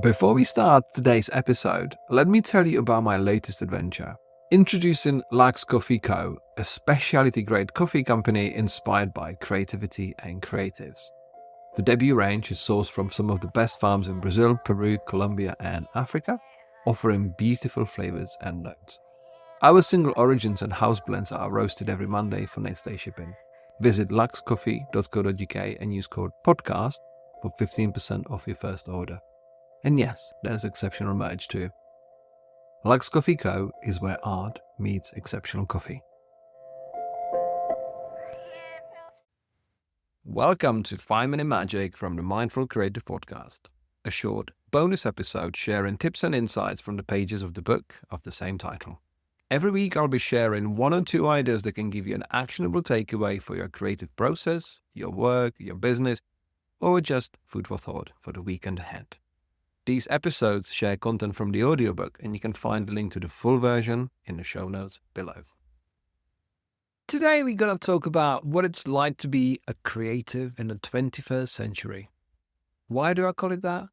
Before we start today's episode, let me tell you about my latest adventure. Introducing Lux Coffee Co., a specialty-grade coffee company inspired by creativity and creatives. The debut range is sourced from some of the best farms in Brazil, Peru, Colombia, and Africa, offering beautiful flavors and notes. Our single origins and house blends are roasted every Monday for next day shipping. Visit luxcoffee.co.uk and use code PODCAST for 15% off your first order. And yes, there's exceptional merch too. Lux Coffee Co. is where art meets exceptional coffee. Welcome to 5-Minute Magic from the Mindful Creative Podcast, a short bonus episode sharing tips and insights from the pages of the book of the same title. Every week I'll be sharing 1 or 2 ideas that can give you an actionable takeaway for your creative process, your work, your business, or just food for thought for the weekend ahead. These episodes share content from the audiobook, and you can find the link to the full version in the show notes below. Today we're going to talk about what it's like to be a creative in the 21st century. Why do I call it that?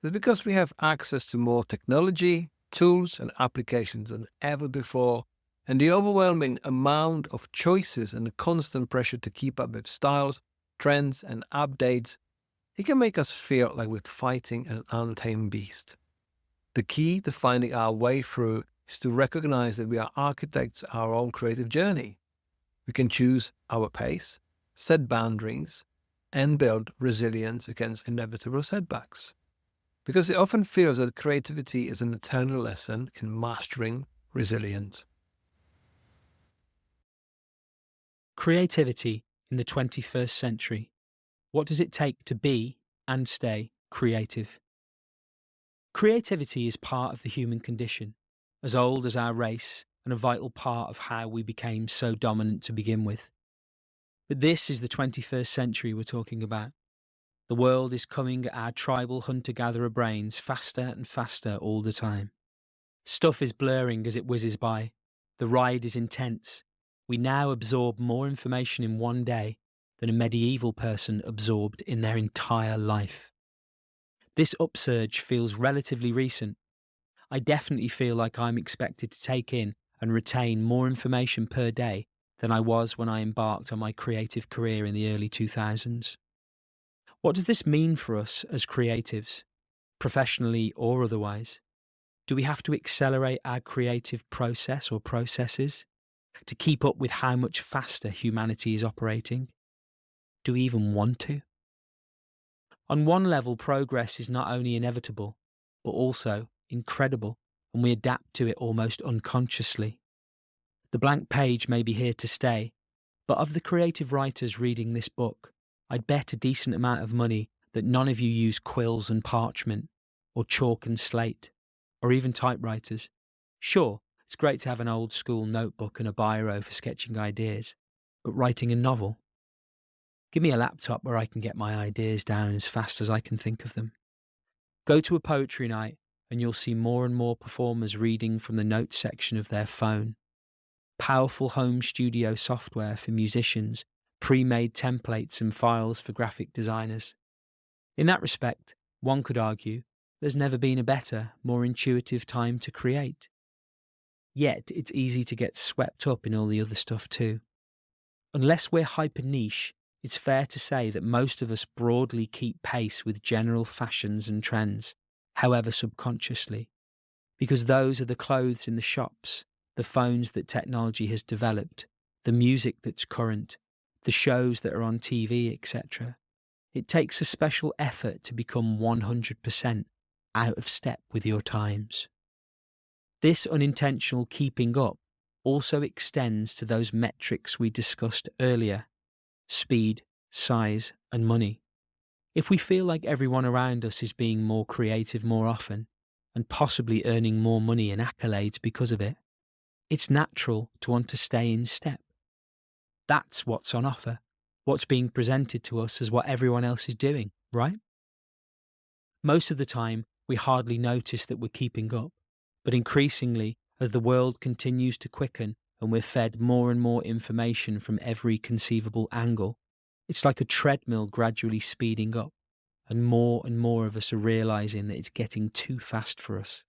It's because we have access to more technology, tools and applications than ever before, and the overwhelming amount of choices and the constant pressure to keep up with styles, trends and updates, it can make us feel like we're fighting an untamed beast. The key to finding our way through is to recognize that we are architects of our own creative journey. We can choose our pace, set boundaries, and build resilience against inevitable setbacks. Because it often feels that creativity is an eternal lesson in mastering resilience. Creativity in the 21st century. What does it take to be and stay creative? Creativity is part of the human condition, as old as our race and a vital part of how we became so dominant to begin with. But this is the 21st century we're talking about. The world is coming at our tribal hunter-gatherer brains faster and faster all the time. Stuff is blurring as it whizzes by. The ride is intense. We now absorb more information in one day than a medieval person absorbed in their entire life. This upsurge feels relatively recent. I definitely feel like I'm expected to take in and retain more information per day than I was when I embarked on my creative career in the early 2000s. What does this mean for us as creatives, professionally or otherwise? Do we have to accelerate our creative process or processes to keep up with how much faster humanity is operating? Do we even want to? On one level, progress is not only inevitable, but also incredible, and we adapt to it almost unconsciously. The blank page may be here to stay, but of the creative writers reading this book, I'd bet a decent amount of money that none of you use quills and parchment, or chalk and slate, or even typewriters. Sure, it's great to have an old school notebook and a biro for sketching ideas, but writing a novel? Give me a laptop where I can get my ideas down as fast as I can think of them. Go to a poetry night and you'll see more and more performers reading from the notes section of their phone. Powerful home studio software for musicians, pre-made templates and files for graphic designers. In that respect, one could argue there's never been a better, more intuitive time to create. Yet it's easy to get swept up in all the other stuff too. Unless we're hyper niche, it's fair to say that most of us broadly keep pace with general fashions and trends, however subconsciously, because those are the clothes in the shops, the phones that technology has developed, the music that's current, the shows that are on TV, etc. It takes a special effort to become 100% out of step with your times. This unintentional keeping up also extends to those metrics we discussed earlier: speed, size, and money. If we feel like everyone around us is being more creative more often, and possibly earning more money and accolades because of it, it's natural to want to stay in step. That's what's on offer, what's being presented to us as what everyone else is doing, right? Most of the time, we hardly notice that we're keeping up, but increasingly, as the world continues to quicken and we're fed more and more information from every conceivable angle, it's like a treadmill gradually speeding up, and more of us are realizing that it's getting too fast for us.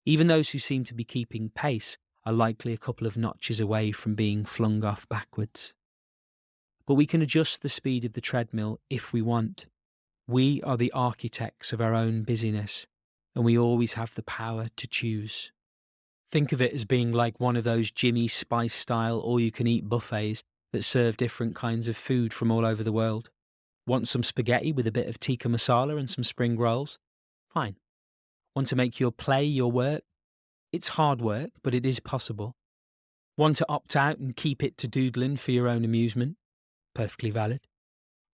Even those who seem to be keeping pace are likely a couple of notches away from being flung off backwards. But we can adjust the speed of the treadmill if we want. We are the architects of our own busyness, and we always have the power to choose. Think of it as being like one of those Jimmy Spice-style all-you-can-eat buffets that serve different kinds of food from all over the world. Want some spaghetti with a bit of tikka masala and some spring rolls? Fine. Want to make your play your work? It's hard work, but it is possible. Want to opt out and keep it to doodling for your own amusement? Perfectly valid.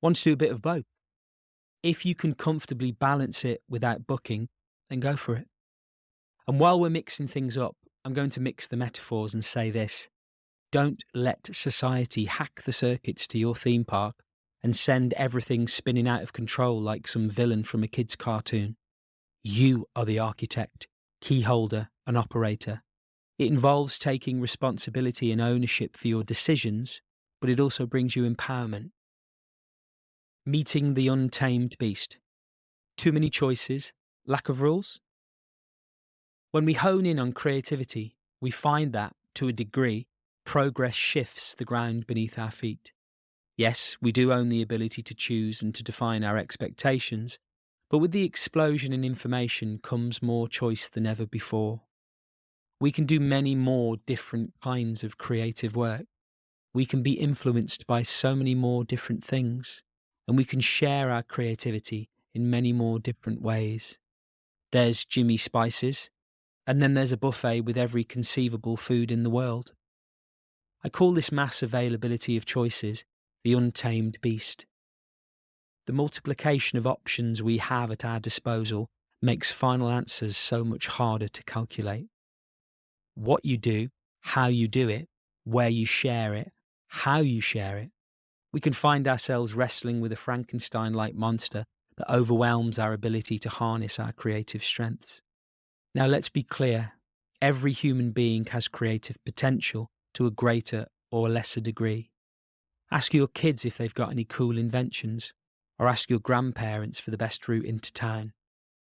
Want to do a bit of both? If you can comfortably balance it without bucking, then go for it. And while we're mixing things up, I'm going to mix the metaphors and say this. Don't let society hack the circuits to your theme park and send everything spinning out of control like some villain from a kid's cartoon. You are the architect, key holder, and operator. It involves taking responsibility and ownership for your decisions, but it also brings you empowerment. Meeting the untamed beast. Too many choices, lack of rules? When we hone in on creativity, we find that, to a degree, progress shifts the ground beneath our feet. Yes, we do own the ability to choose and to define our expectations, but with the explosion in information comes more choice than ever before. We can do many more different kinds of creative work. We can be influenced by so many more different things, and we can share our creativity in many more different ways. There's Jimmy Spices, and then there's a buffet with every conceivable food in the world. I call this mass availability of choices the untamed beast. The multiplication of options we have at our disposal makes final answers so much harder to calculate. What you do, how you do it, where you share it, how you share it, we can find ourselves wrestling with a Frankenstein-like monster that overwhelms our ability to harness our creative strengths. Now let's be clear, every human being has creative potential to a greater or lesser degree. Ask your kids if they've got any cool inventions, or ask your grandparents for the best route into town.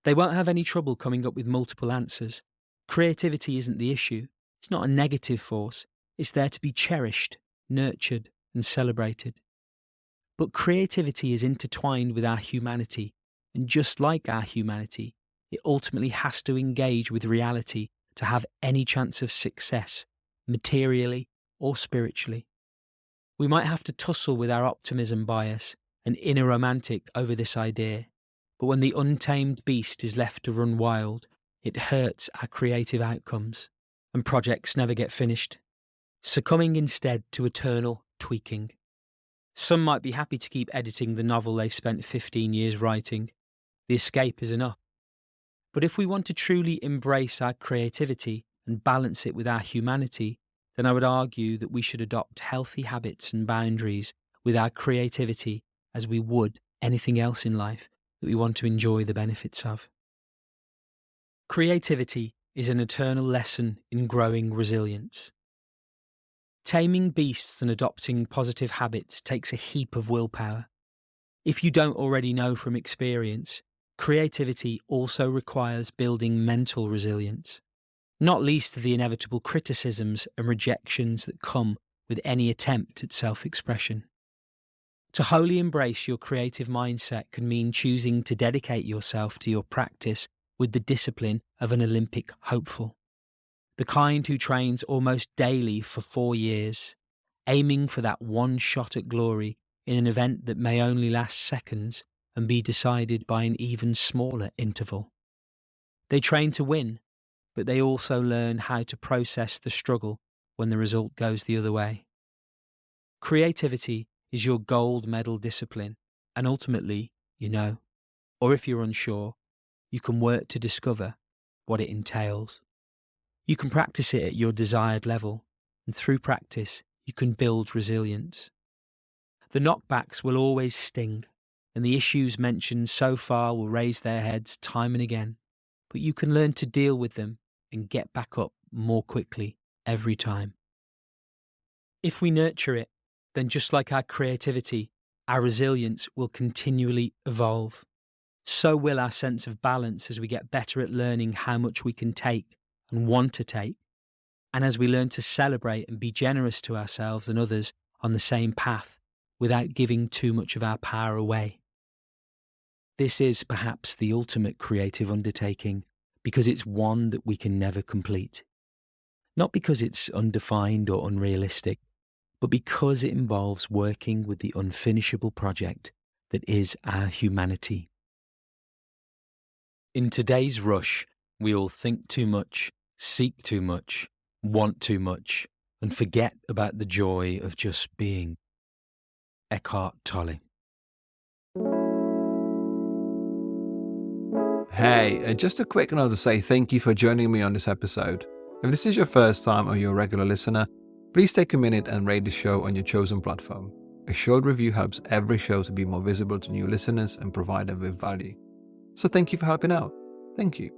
They won't have any trouble coming up with multiple answers. Creativity isn't the issue. It's not a negative force. It's there to be cherished, nurtured, and celebrated. But creativity is intertwined with our humanity, and just like our humanity, it ultimately has to engage with reality to have any chance of success, materially or spiritually. We might have to tussle with our optimism bias and inner romantic over this idea, but when the untamed beast is left to run wild, it hurts our creative outcomes, and projects never get finished, succumbing instead to eternal tweaking. Some might be happy to keep editing the novel they've spent 15 years writing. The escape is enough. But if we want to truly embrace our creativity and balance it with our humanity, then I would argue that we should adopt healthy habits and boundaries with our creativity as we would anything else in life that we want to enjoy the benefits of. Creativity is an eternal lesson in growing resilience. Taming beasts and adopting positive habits takes a heap of willpower. If you don't already know from experience, creativity also requires building mental resilience, not least the inevitable criticisms and rejections that come with any attempt at self-expression. To wholly embrace your creative mindset can mean choosing to dedicate yourself to your practice with the discipline of an Olympic hopeful, the kind who trains almost daily for 4 years, aiming for that one shot at glory in an event that may only last seconds and be decided by an even smaller interval. They train to win, but they also learn how to process the struggle when the result goes the other way. Creativity is your gold medal discipline, and ultimately, or if you're unsure, you can work to discover what it entails. You can practice it at your desired level, and through practice, you can build resilience. The knockbacks will always sting, and the issues mentioned so far will raise their heads time and again, but you can learn to deal with them and get back up more quickly every time. If we nurture it, then just like our creativity, our resilience will continually evolve. so will our sense of balance as we get better at learning how much we can take and want to take, and as we learn to celebrate and be generous to ourselves and others on the same path without giving too much of our power away. This is perhaps the ultimate creative undertaking because it's one that we can never complete. Not because it's undefined or unrealistic, but because it involves working with the unfinishable project that is our humanity. In today's rush, we all think too much, seek too much, want too much, and forget about the joy of just being. Eckhart Tolle. Hey, just a quick note to say thank you for joining me on this episode. If this is your first time or you're a regular listener, please take a minute and rate the show on your chosen platform. A short review helps every show to be more visible to new listeners and provide them with value. So thank you for helping out. Thank you.